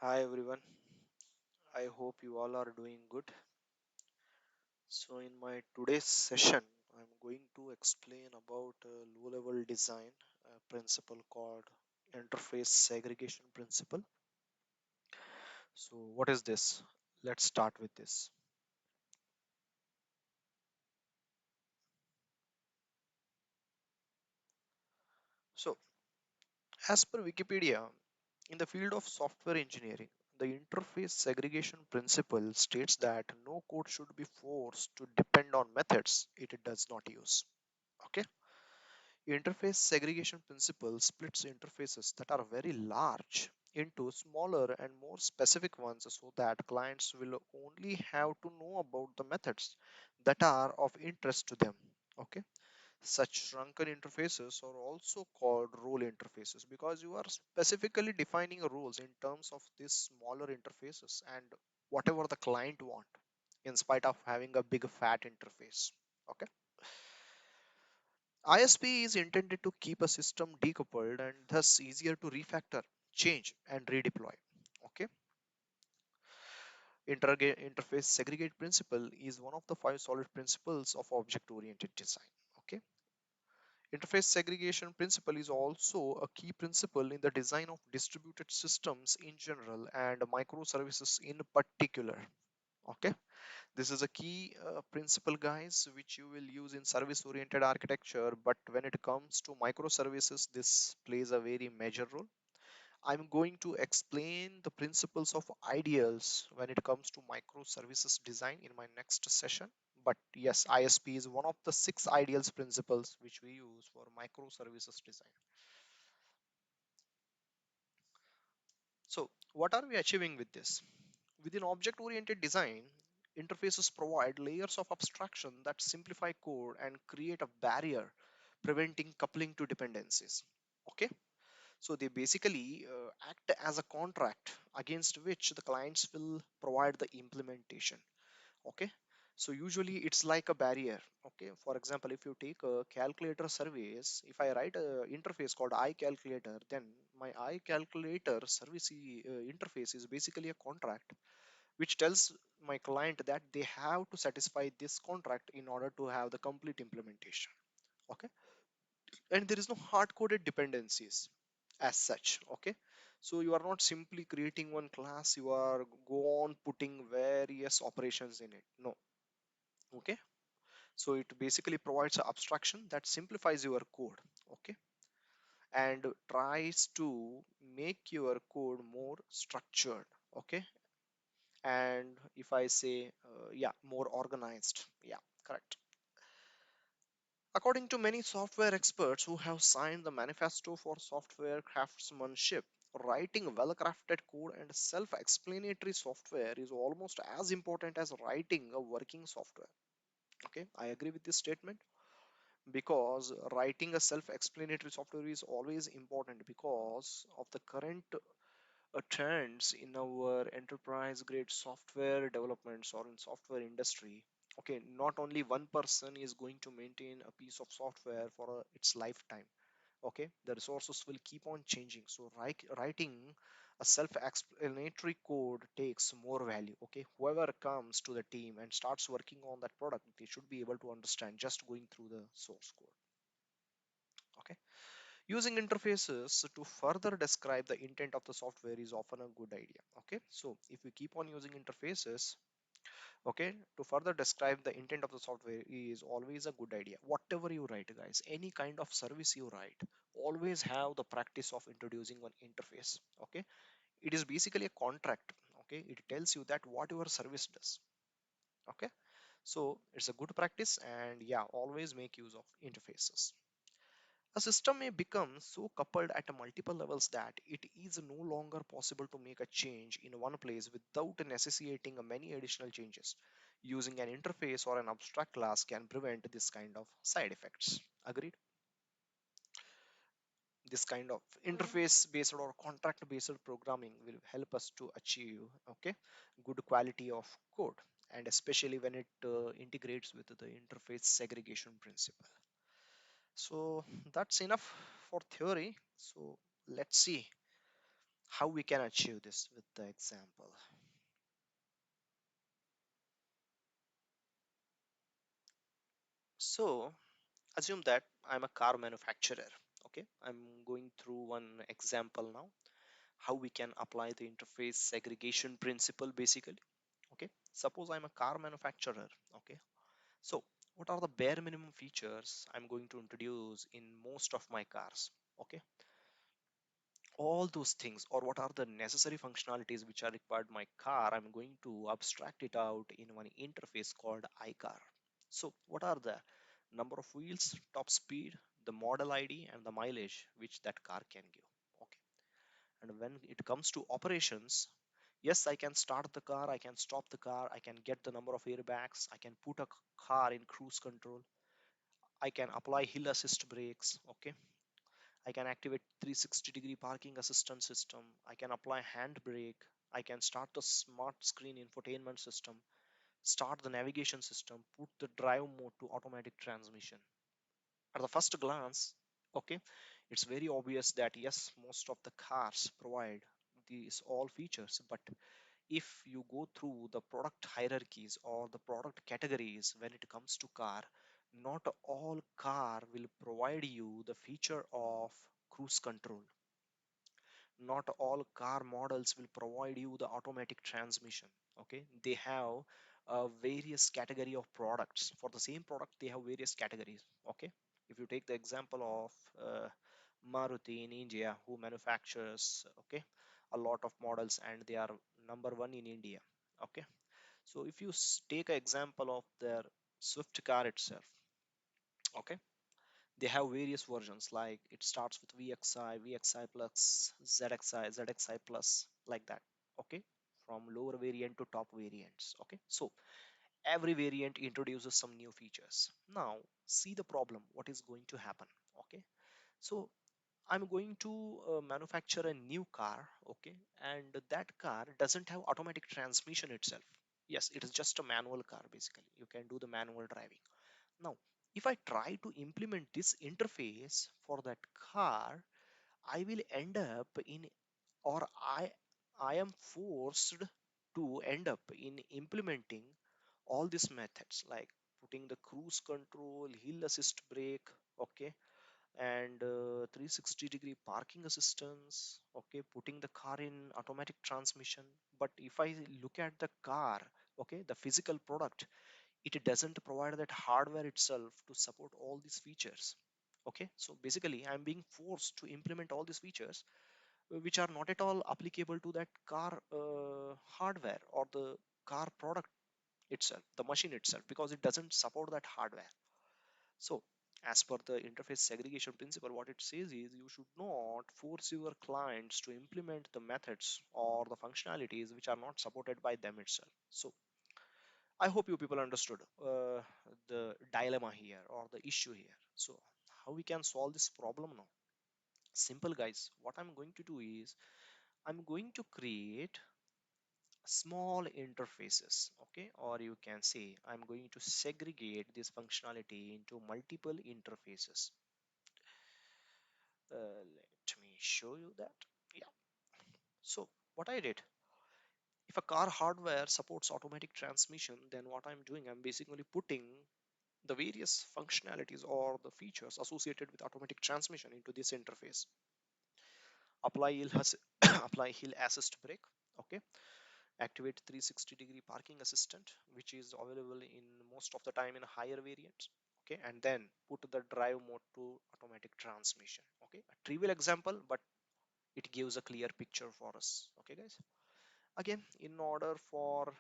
Hi everyone, I hope you all are doing good. So, in my today's session, I'm going to explain about a low level design principle called interface segregation principle. So, what is this? Let's start with this. So, as per Wikipedia, in the field of software engineering, the interface segregation principle states that no code should be forced to depend on methods it does not use. Okay. Interface segregation principle splits interfaces that are very large into smaller and more specific ones so that clients will only have to know about the methods that are of interest to them. Okay. Such shrunken interfaces are also called role interfaces because you are specifically defining roles in terms of these smaller interfaces and whatever the client want in spite of having a big fat interface. Okay. ISP is intended to keep a system decoupled and thus easier to refactor, change, and redeploy. Okay. Interface segregate principle is one of the five solid principles of object-oriented design. Okay. Interface segregation principle is also a key principle in the design of distributed systems in general and microservices in particular. Okay. This is a key principle, guys, which you will use in service oriented architecture. But when it comes to microservices, this plays a very major role. I'm going to explain the principles of ideals when it comes to microservices design in my next session. But yes, ISP is one of the six ideals principles which we use for microservices design. So, what are we achieving with this? Within object oriented design, interfaces provide layers of abstraction that simplify code and create a barrier preventing coupling to dependencies. Okay, so they basically act as a contract against which the clients will provide the implementation. Okay, so usually it's like a barrier. Okay, for example, if you take a calculator service, if I write a interface called iCalculator, then my iCalculator service interface is basically a contract which tells my client that they have to satisfy this contract in order to have the complete implementation. Okay, and there is no hard coded dependencies as such. Okay, so you are not simply creating one class, you are go on putting various operations in it. No. Okay, so it basically provides an abstraction that simplifies your code. Okay, and tries to make your code more structured. Okay, and if I say yeah, more organized. Yeah, correct. According to many software experts who have signed the manifesto for software craftsmanship, writing well crafted code and self explanatory software is almost as important as writing a working software. Okay, I agree with this statement because writing a self explanatory software is always important because of the current trends in our enterprise grade software developments or in software industry. Okay, not only one person is going to maintain a piece of software for its lifetime. Okay, the resources will keep on changing, so writing a self-explanatory code takes more value. Okay, whoever comes to the team and starts working on that product, they should be able to understand just going through the source code. Okay, using interfaces to further describe the intent of the software is often a good idea. Okay, so if we keep on using interfaces, okay, to further describe the intent of the software is always a good idea. Whatever you write, guys, any kind of service you write, always have the practice of introducing one interface. Okay, it is basically a contract. Okay, it tells you that what your service does. Okay, so it's a good practice, and yeah, always make use of interfaces. A system may become so coupled at multiple levels that it is no longer possible to make a change in one place without necessitating many additional changes. Using an interface or an abstract class can prevent this kind of side effects. Agreed? This kind of interface based or contract based programming will help us to achieve, okay, good quality of code, and especially when it integrates with the interface segregation principle. So that's enough for theory. So let's see How we can achieve this with the example. So assume that I'm a car manufacturer. Okay, I'm going through one example now, how we can apply the interface segregation principle basically. Okay, suppose I'm a car manufacturer. Okay, so what are the bare minimum features I'm going to introduce in most of my cars? Okay, all those things, or what are the necessary functionalities which are required my car, I'm going to abstract it out in one interface called iCar. So what are the number of wheels, top speed, the model ID, and the mileage which that car can give. Okay, and when it comes to operations, yes, I can start the car, I can stop the car, I can get the number of airbags, I can put a car in cruise control, I can apply hill assist brakes. Okay, I can activate 360-degree parking assistance system. I can apply handbrake. I can start the smart screen infotainment system, start the navigation system, put the drive mode to automatic transmission. At the first glance, okay, it's very obvious that yes, most of the cars provide these all features. But if you go through the product hierarchies or the product categories when it comes to car, not all car will provide you the feature of cruise control. Not all car models will provide you the automatic transmission. Okay, they have various category of products. For the same product they have various categories. Okay, if you take the example of Maruti in India, who manufactures, okay, a lot of models, and they are number one in India. Okay, so if you take an example of their Swift car itself, okay, they have various versions, like it starts with VXI, VXI plus, ZXI, ZXI plus, like that. Okay, from lower variant to top variants. Okay, so every variant introduces some new features. Now see the problem, what is going to happen. Okay, so I'm going to manufacture a new car. Okay, and that car doesn't have automatic transmission itself. Yes, it is just a manual car. Basically you can do the manual driving. Now, if I try to implement this interface for that car, I will end up in, or I am forced to end up in implementing all these methods, like putting the cruise control, hill assist brake, okay, and 360-degree parking assistance, okay, putting the car in automatic transmission. But if I look at the car, okay, the physical product, it doesn't provide that hardware itself to support all these features. Okay, so basically I'm being forced to implement all these features which are not at all applicable to that car hardware or the car product itself, the machine itself, because it doesn't support that hardware. So as per the interface segregation principle, what it says is you should not force your clients to implement the methods or the functionalities which are not supported by them itself. So I hope you people understood the dilemma here or the issue here. So, how we can solve this problem now? Simple, guys. What I'm going to do is I'm going to create small interfaces, okay? Or you can say I'm going to segregate this functionality into multiple interfaces. Let me show you that. Yeah. So, what I did, if a car hardware supports automatic transmission, then what I'm doing, I'm basically putting the various functionalities or the features associated with automatic transmission into this interface. Apply hill, apply hill assist brake. Okay, activate 360-degree parking assistant, which is available in most of the time in higher variants. Okay, and then put the drive mode to automatic transmission. Okay, a trivial example, but it gives a clear picture for us. Okay, guys. Again, in order for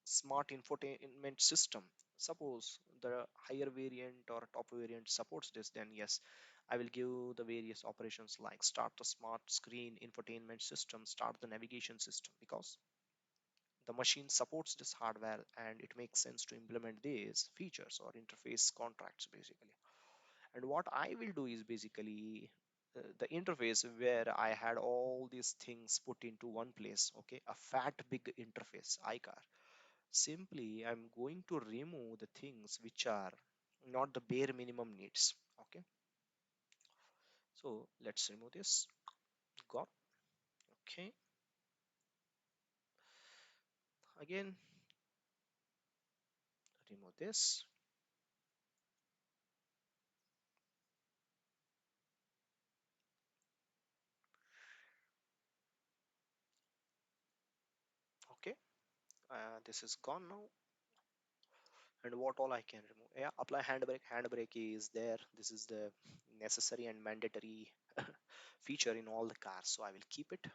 smart infotainment system, suppose the higher variant or top variant supports this, then yes, I will give the various operations like start the smart screen infotainment system, start the navigation system, because the machine supports this hardware and it makes sense to implement these features or interface contracts basically. And what I will do is basically the interface where I had all these things put into one place, okay, a fat big interface iCar. Simply I'm going to remove the things which are not the bare minimum needs. Okay, so let's remove this. Got. Okay, again, remove this. Okay, this is gone now. And what all I can remove? Yeah, apply handbrake. Handbrake is there. This is the necessary and mandatory feature in all the cars. So I will keep it,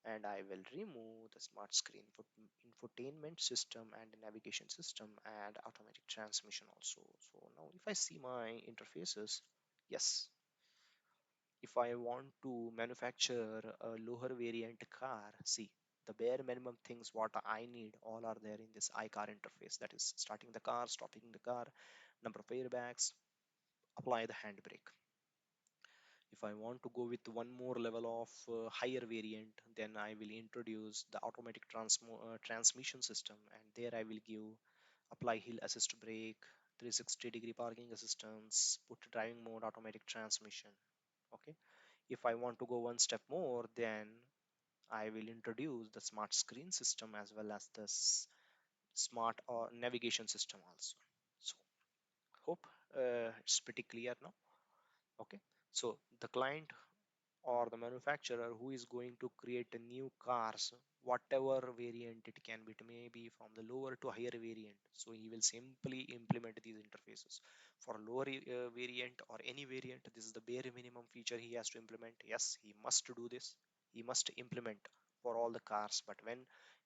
and I will remove the smart screen infotainment system and navigation system and automatic transmission also. So now if I see my interfaces, yes, if I want to manufacture a lower variant car, see, the bare minimum things what I need all are there in this iCar interface. That is starting the car, stopping the car, number of airbags, apply the handbrake. If I want to go with one more level of higher variant, then I will introduce the automatic transmission system, and there I will give apply hill assist brake, 360-degree parking assistance, put driving mode, automatic transmission. Okay. If I want to go one step more, then I will introduce the smart screen system as well as the smart navigation system also. So hope it's pretty clear now. Okay. So the client or the manufacturer who is going to create a new cars, whatever variant it can be, it may be from the lower to higher variant, so he will simply implement these interfaces. For lower variant or any variant, this is the bare minimum feature he has to implement. Yes, he must do this, he must implement for all the cars. But when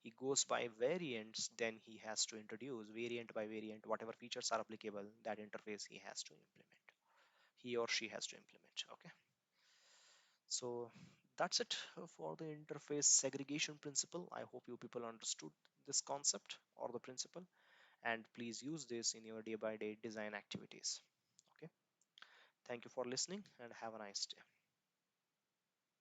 he goes by variants, then he has to introduce variant by variant whatever features are applicable, that interface he has to implement, he or she has to implement. Okay. So that's it for the interface segregation principle. I hope you people understood this concept or the principle, and please use this in your day by day design activities. Okay. Thank you for listening and have a nice day.